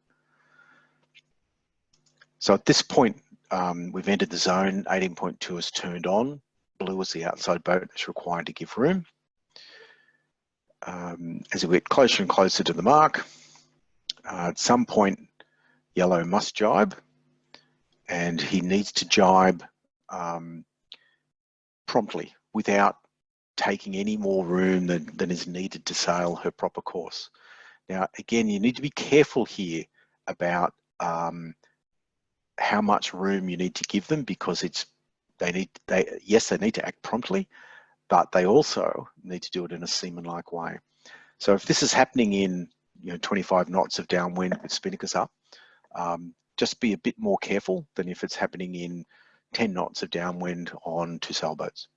So at this point, we've entered the zone, 18.2 is turned on. Blue is the outside boat, it's required to give room. As we get closer and closer to the mark, at some point, yellow must jibe, and he needs to jibe promptly without taking any more room than is needed to sail her proper course. Now, again, you need to be careful here about how much room you need to give them, because they need to act promptly, but they also need to do it in a seaman-like way. So if this is happening in 25 knots of downwind with spinnakers up, just be a bit more careful than if it's happening in 10 knots of downwind on two sailboats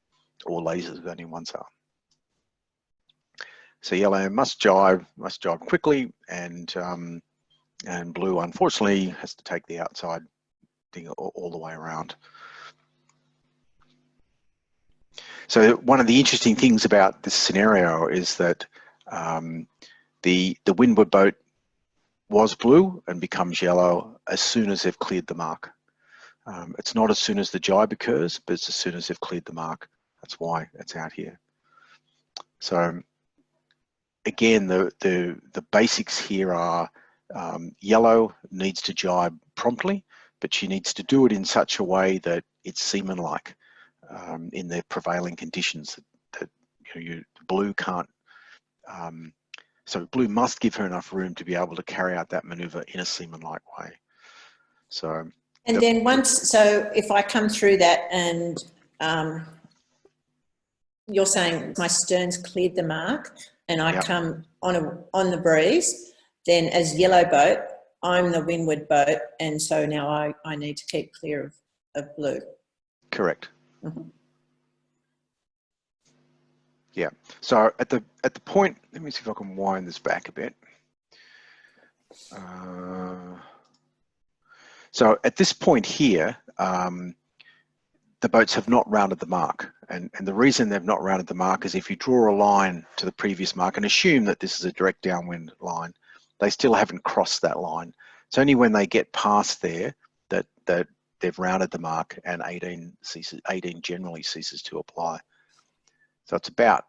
or lasers with only one sail. So yellow must jibe quickly, and blue unfortunately has to take the outside thing all the way around. So one of the interesting things about this scenario is that the windward boat was blue and becomes yellow as soon as they've cleared the mark. It's not as soon as the jibe occurs, but it's as soon as they've cleared the mark. That's why it's out here. So again, the basics here are yellow needs to jibe promptly, but she needs to do it in such a way that it's seaman-like in the prevailing conditions. That blue can't. So blue must give her enough room to be able to carry out that manoeuvre in a seaman-like way. So. And then so if I come through that and you're saying my stern's cleared the mark and I come on the breeze, then as yellow boat, I'm the windward boat, and so now I need to keep clear of blue. Correct. Mm-hmm. Yeah. So at the point, let me see if I can wind this back a bit. So at this point here, the boats have not rounded the mark. And the reason they've not rounded the mark is if you draw a line to the previous mark and assume that this is a direct downwind line, they still haven't crossed that line. It's only when they get past there that they've rounded the mark, and 18 generally ceases to apply. So it's about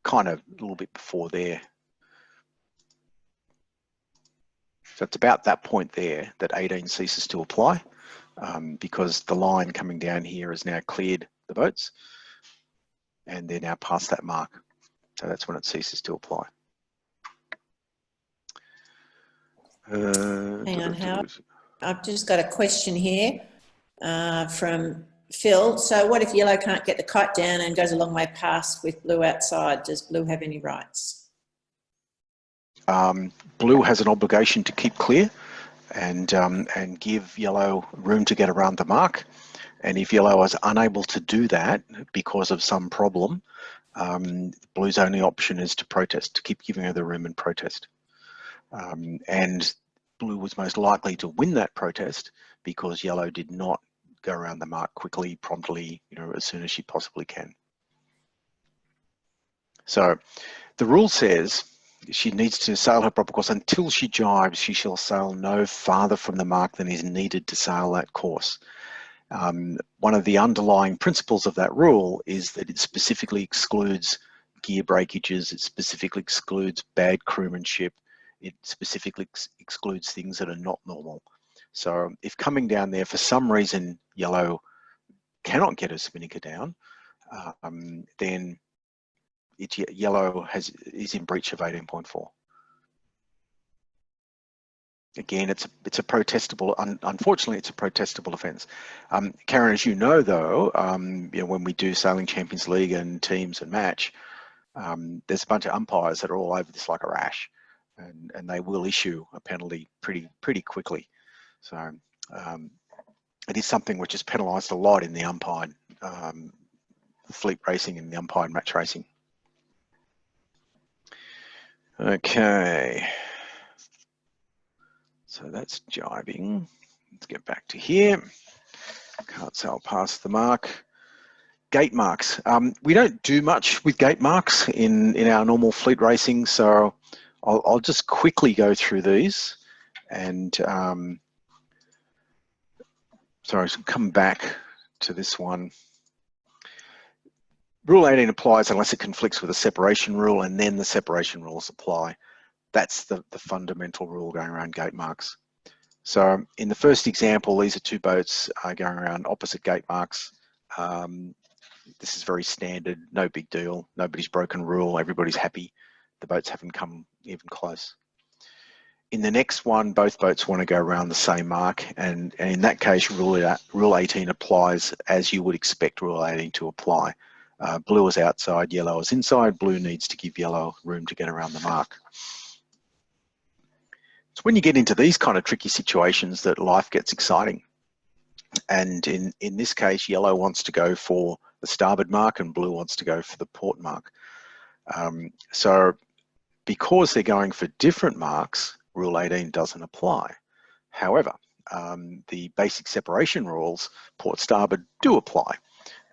kind of a little bit before there. So it's about that point there that 18 ceases to apply, because the line coming down here has now cleared the boats and they're now past that mark. So that's when it ceases to apply. Hang on, Howard. I've just got a question here from Phil. So what if yellow can't get the kite down and goes a long way past with blue outside? Does blue have any rights? Blue has an obligation to keep clear and give yellow room to get around the mark. And if yellow is unable to do that because of some problem, blue's only option is to protest, to keep giving her the room and protest. And blue was most likely to win that protest because yellow did not go around the mark quickly, promptly, as soon as she possibly can. So the rule says she needs to sail her proper course. Until she jibes, she shall sail no farther from the mark than is needed to sail that course. One of the underlying principles of that rule is that it specifically excludes gear breakages, it specifically excludes bad crewmanship, it specifically excludes things that are not normal. So if coming down there for some reason yellow cannot get her spinnaker down, then yellow is in breach of 18.4. Again, it's a protestable. Unfortunately, it's a protestable offence. Karen, as you know, though, when we do Sailing Champions League and teams and match, there's a bunch of umpires that are all over this like a rash, and they will issue a penalty pretty quickly. So it is something which is penalised a lot in the umpired fleet racing and the umpired match racing. Okay. So that's jibing. Let's get back to here. Can't sail past the mark. Gate marks. We don't do much with gate marks in our normal fleet racing, so I'll just quickly go through these and sorry, so come back to this one. Rule 18 applies unless it conflicts with a separation rule, and then the separation rules apply. That's the fundamental rule going around gate marks. So in the first example, these are two boats going around opposite gate marks. This is very standard, no big deal. Nobody's broken rule, everybody's happy. The boats haven't come even close. In the next one, both boats want to go around the same mark, and in that case, Rule 18 applies as you would expect Rule 18 to apply. Blue is outside, yellow is inside. Blue needs to give yellow room to get around the mark. It's when you get into these kind of tricky situations that life gets exciting. And in this case, yellow wants to go for the starboard mark and blue wants to go for the port mark. So because they're going for different marks, Rule 18 doesn't apply. However, the basic separation rules, port starboard, do apply.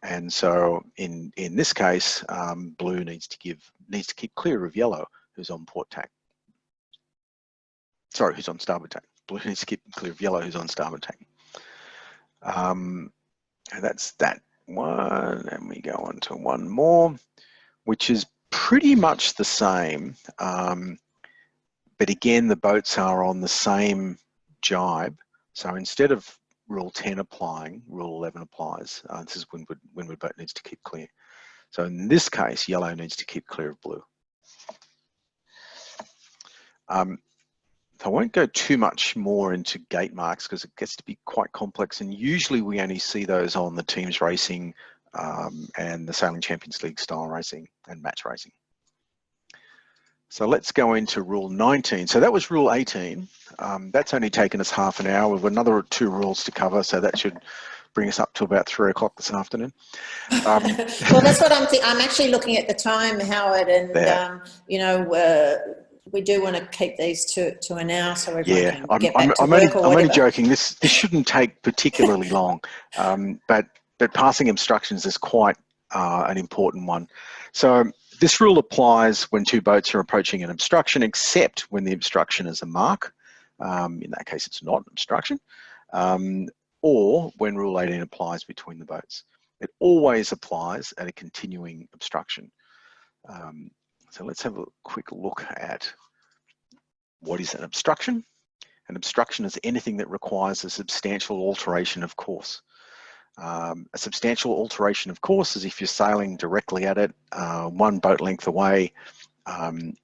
And so in this case, blue needs to keep clear of yellow, who's on port tack. Sorry, who's on starboard tack. Blue needs to keep clear of yellow, who's on starboard tack. And that's that one. And we go on to one more, which is pretty much the same. But again, the boats are on the same jibe. So instead of Rule 10 applying, Rule 11 applies. This is windward boat needs to keep clear. So in this case, yellow needs to keep clear of blue. So I won't go too much more into gate marks because it gets to be quite complex, and usually we only see those on the teams racing and the Sailing Champions League style racing and match racing. So let's go into Rule 19. So that was Rule 18. That's only taken us half an hour. We've another 2 rules to cover, so that should bring us up to about 3 o'clock this afternoon. Well, that's what I'm thinking. I'm actually looking at the time, Howard, and you know, we do want to keep these to an hour so everyone can get back to work or whatever. I'm only joking. This shouldn't take particularly long, but passing obstructions is quite an important one. So this rule applies when 2 boats are approaching an obstruction, except when the obstruction is a mark. In that case, it's not an obstruction. Or when Rule 18 applies between the boats. It always applies at a continuing obstruction. So let's have a quick look at what is an obstruction. An obstruction is anything that requires a substantial alteration of course. A substantial alteration of course is if you're sailing directly at it, 1 boat length away.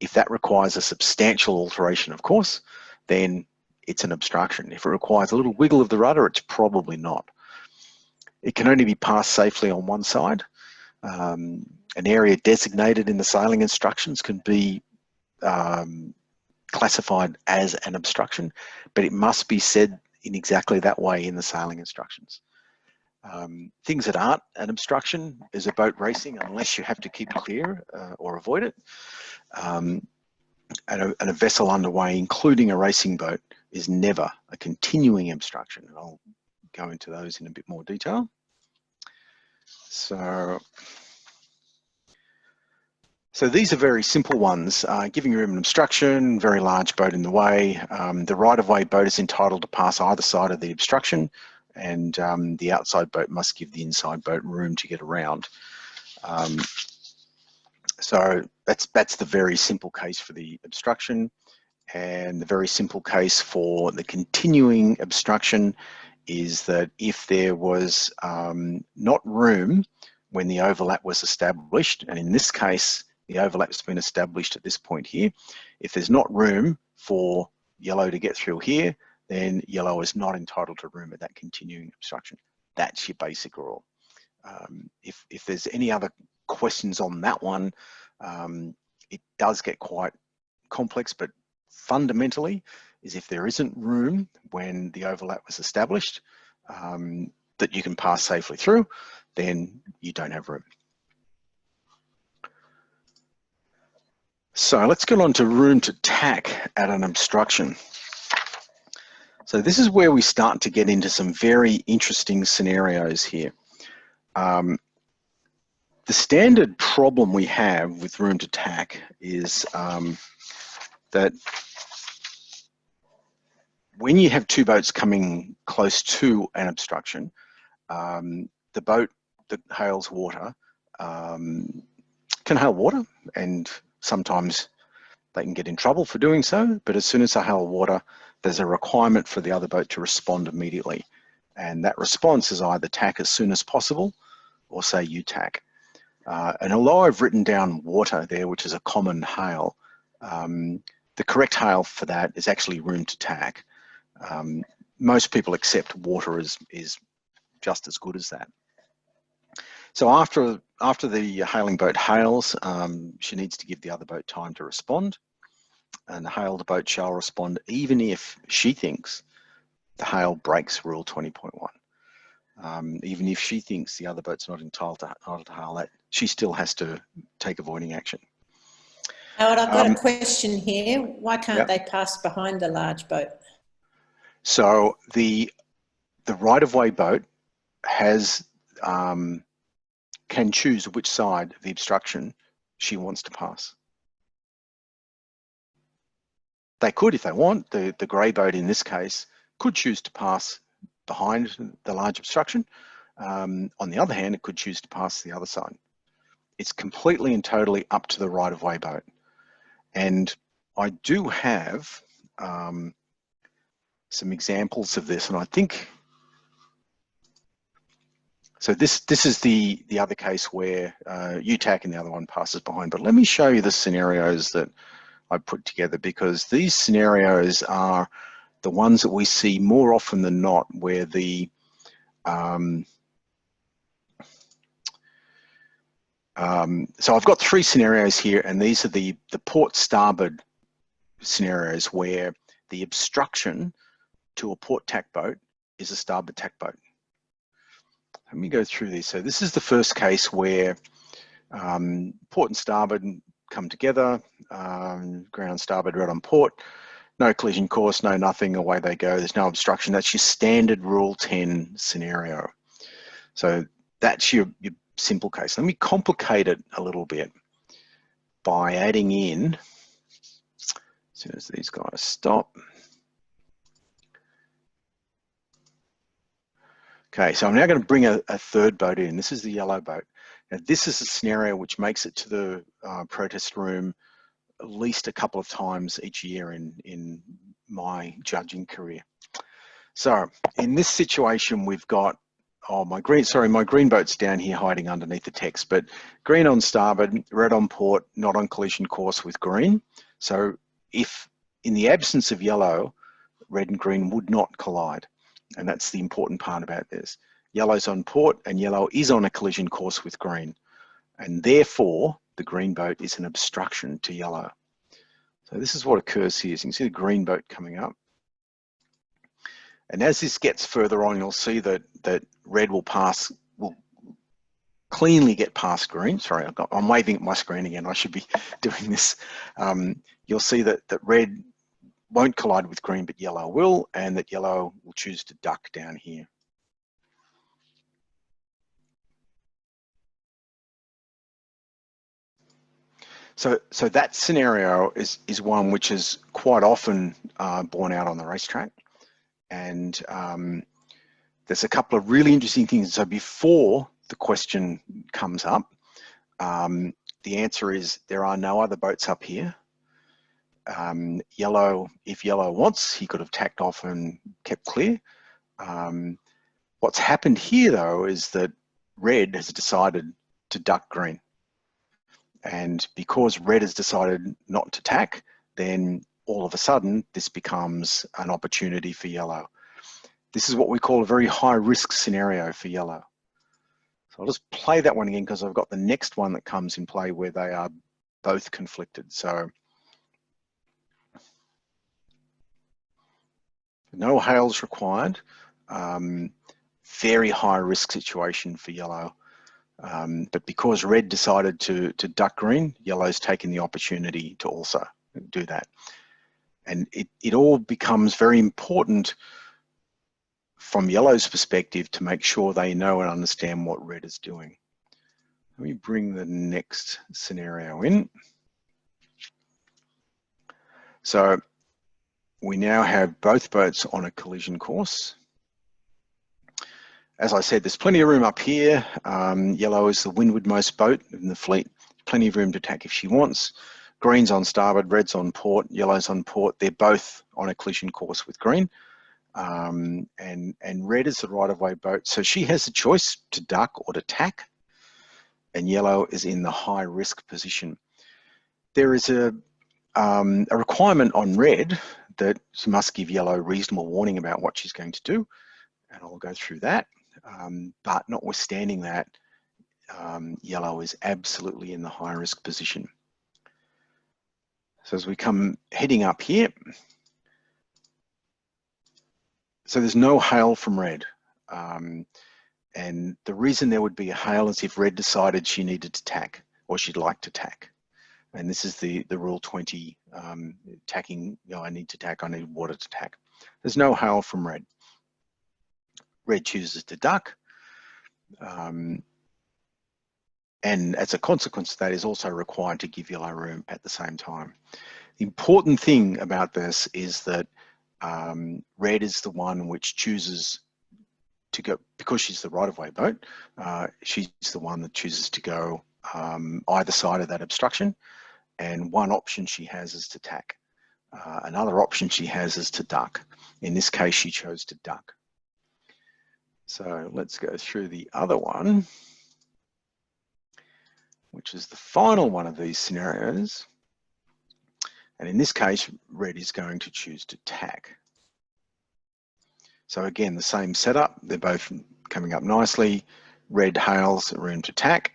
If that requires a substantial alteration of course, then it's an obstruction. If it requires a little wiggle of the rudder, it's probably not. It can only be passed safely on one side. An area designated in the sailing instructions can be classified as an obstruction, but it must be said in exactly that way in the sailing instructions. Things that aren't an obstruction is a boat racing unless you have to keep clear or avoid it. And a vessel underway, including a racing boat, is never a continuing obstruction. And I'll go into those in a bit more detail. So these are very simple ones. Giving room an obstruction, very large boat in the way. The right-of-way boat is entitled to pass either side of the obstruction, and the outside boat must give the inside boat room to get around. So that's the very simple case for the obstruction, and the very simple case for the continuing obstruction is that if there was not room when the overlap was established, and in this case the overlap's been established at this point here, if there's not room for yellow to get through here, then yellow is not entitled to room at that continuing obstruction. That's your basic rule. If there's any other questions on that one, it does get quite complex, but fundamentally is if there isn't room when the overlap was established that you can pass safely through, then you don't have room. So let's get on to room to tack at an obstruction. So this is where we start to get into some very interesting scenarios here. The standard problem we have with room to tack is that when you have 2 boats coming close to an obstruction, the boat that hails water can hail water, and sometimes they can get in trouble for doing so, but as soon as they hail water, there's a requirement for the other boat to respond immediately. And that response is either tack as soon as possible or say you tack. And although I've written down water there, which is a common hail, the correct hail for that is actually room to tack. Most people accept water is just as good as that. So after the hailing boat hails, she needs to give the other boat time to respond, and the hailed boat shall respond even if she thinks the hail breaks Rule 20.1. Even if she thinks the other boat's not entitled to hail that, she still has to take avoiding action. Howard, I've got a question here. Why can't Yeah. they pass behind the large boat? So the right-of-way boat has can choose which side of the obstruction she wants to pass. They could, if they want, the grey boat in this case could choose to pass behind the large obstruction. On the other hand, it could choose to pass the other side. It's completely and totally up to the right-of-way boat. And I do have some examples of this, and I think, so this is the other case where you tack and the other one passes behind. But let me show you the scenarios that I put together, because these scenarios are the ones that we see more often than not, where the so I've got 3 scenarios here, and these are the port starboard scenarios where the obstruction to a port tack boat is a starboard tack boat. Let me go through these. So this is the first case where port and starboard come together, ground starboard, red on port, no collision course, no nothing, away they go. There's no obstruction. That's your standard Rule 10 scenario. So that's your simple case. Let me complicate it a little bit by adding in, as soon as these guys stop. Okay, so I'm now going to bring a third boat in. This is the yellow boat. Now, this is a scenario which makes it to the protest room at least a couple of times each year in my judging career. So in this situation, we've got, my green boat's down here hiding underneath the text, but green on starboard, red on port, not on collision course with green. So if in the absence of yellow, red and green would not collide. And that's the important part about this. Yellow's on port and yellow is on a collision course with green. And therefore, the green boat is an obstruction to yellow. So this is what occurs here. So you can see the green boat coming up. And as this gets further on, you'll see that red will cleanly get past green. Sorry, I'm waving at my screen again. I should be doing this. You'll see that red won't collide with green, but yellow will, and that yellow will choose to duck down here. So that scenario is one which is quite often borne out on the racetrack. And there's a couple of really interesting things. So before the question comes up, the answer is there are no other boats up here. Yellow, if yellow wants, he could have tacked off and kept clear. What's happened here though is that red has decided to duck green. And because red has decided not to tack, then all of a sudden this becomes an opportunity for yellow. This is what we call a very high risk scenario for yellow. So I'll just play that one again because I've got the next one that comes in play where they are both conflicted. So no hails required. Very high risk situation for yellow. But because red decided to duck green, yellow's taken the opportunity to also do that. And it all becomes very important from yellow's perspective to make sure they know and understand what red is doing. Let me bring the next scenario in. So we now have both boats on a collision course. As I said, there's plenty of room up here. Yellow is the windwardmost boat in the fleet. Plenty of room to tack if she wants. Green's on starboard, red's on port, yellow's on port. They're both on a collision course with green. And red is the right-of-way boat. So she has a choice to duck or to tack. And yellow is in the high-risk position. There is a requirement on red that she must give yellow reasonable warning about what she's going to do. And I'll go through that. But notwithstanding that, yellow is absolutely in the high risk position. So as we come heading up here, so there's no hail from red. And the reason there would be a hail is if red decided she needed to tack or she'd like to tack. And this is the rule 20, tacking, I need to tack, I need water to tack. There's no hail from red. Red chooses to duck. And as a consequence of that, is also required to give yellow room at the same time. The important thing about this is that red is the one which chooses to go, because she's the right-of-way boat, she's the one that chooses to go either side of that obstruction, and one option she has is to tack. Another option she has is to duck. In this case, she chose to duck. So let's go through the other one, which is the final one of these scenarios. And in this case, red is going to choose to tack. So again, the same setup. They're both coming up nicely. Red hails room to tack,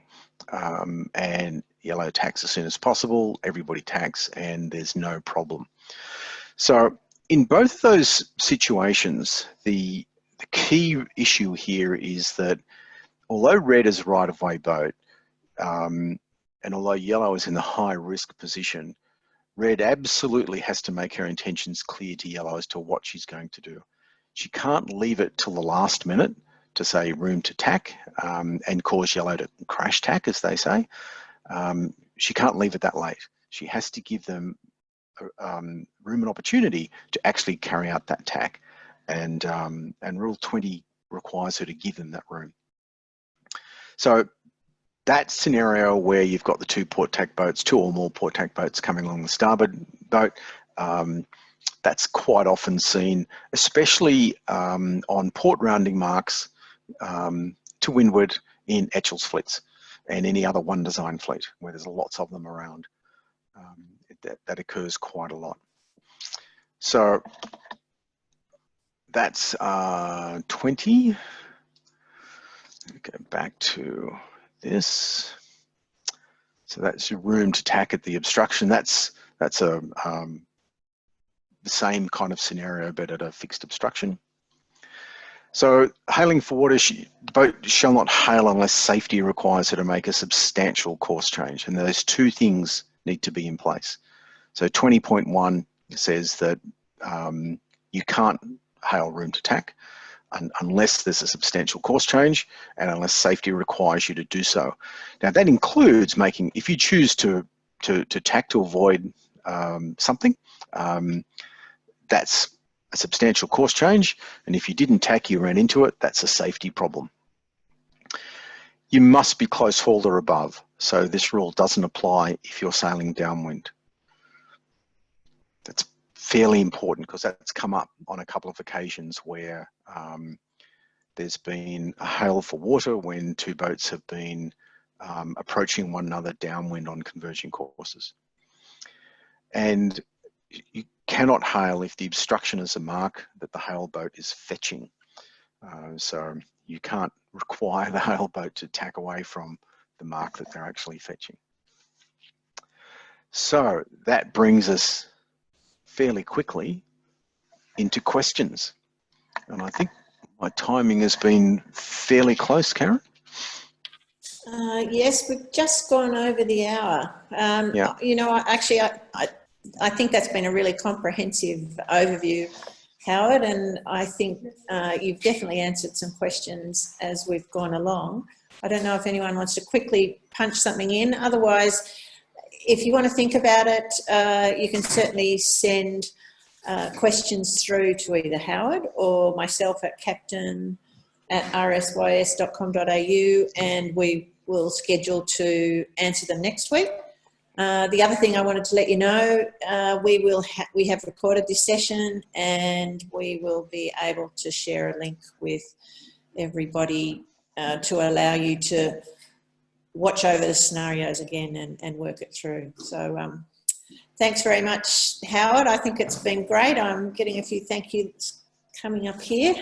and yellow tacks as soon as possible. Everybody tacks, and there's no problem. So in both of those situations, the key issue here is that although red is a right-of-way boat, and although yellow is in the high-risk position, red absolutely has to make her intentions clear to yellow as to what she's going to do. She can't leave it till the last minute to say room to tack and cause yellow to crash tack, as they say. She can't leave it that late. She has to give them room and opportunity to actually carry out that tack. And Rule 20 requires her to give them that room. So that scenario where you've got the two port tack boats, two or more port tack boats coming along the starboard boat, that's quite often seen, especially on port rounding marks to windward in Etchells fleets and any other one design fleet where there's lots of them around. That occurs quite a lot. So that's 20. Go back to this. So that's your room to tack at the obstruction. That's a the same kind of scenario, but at a fixed obstruction. So hailing for water, the boat shall not hail unless safety requires her to make a substantial course change. And those two things need to be in place. So 20.1 says that you can't hail room to tack unless there's a substantial course change and unless safety requires you to do so. Now that includes making, if you choose to tack to avoid something, that's a substantial course change, and if you didn't tack, you ran into it, that's a safety problem. You must be close hauled or above, so this rule doesn't apply if you're sailing downwind. That's fairly important because that's come up on a couple of occasions where there's been a hail for water when two boats have been approaching one another downwind on converging courses. And you cannot hail if the obstruction is a mark that the hail boat is fetching. So you can't require the hail boat to tack away from the mark that they're actually fetching. So that brings us fairly quickly into questions. And I think my timing has been fairly close, Karen. Yes, we've just gone over the hour. Yeah. You know, I think that's been a really comprehensive overview, Howard, and I think you've definitely answered some questions as we've gone along. I don't know if anyone wants to quickly punch something in. Otherwise, if you want to think about it, you can certainly send questions through to either Howard or myself at captain@rsys.com.au, and we will schedule to answer them next week. The other thing I wanted to let you know, we have recorded this session, and we will be able to share a link with everybody to allow you to watch over the scenarios again and work it through. So thanks very much, Howard. I think it's been great. I'm getting a few thank yous coming up here.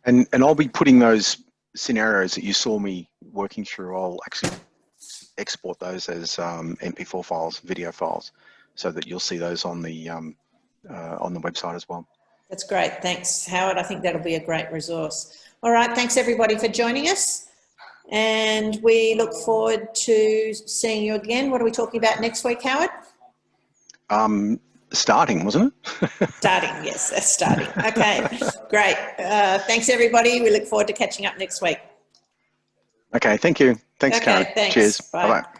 And I'll be putting those scenarios that you saw me working through, I'll actually export those as MP4 files, video files, so that you'll see those on the website as well. That's great. Thanks, Howard. I think that'll be a great resource. All right. Thanks, everybody, for joining us. And we look forward to seeing you again. What are we talking about next week, Howard? Starting, wasn't it? Starting, yes, that's starting. Okay, great. Thanks, everybody. We look forward to catching up next week. Okay, thank you. Thanks, Okay, Karen. thanks. Cheers. Bye. Bye-bye.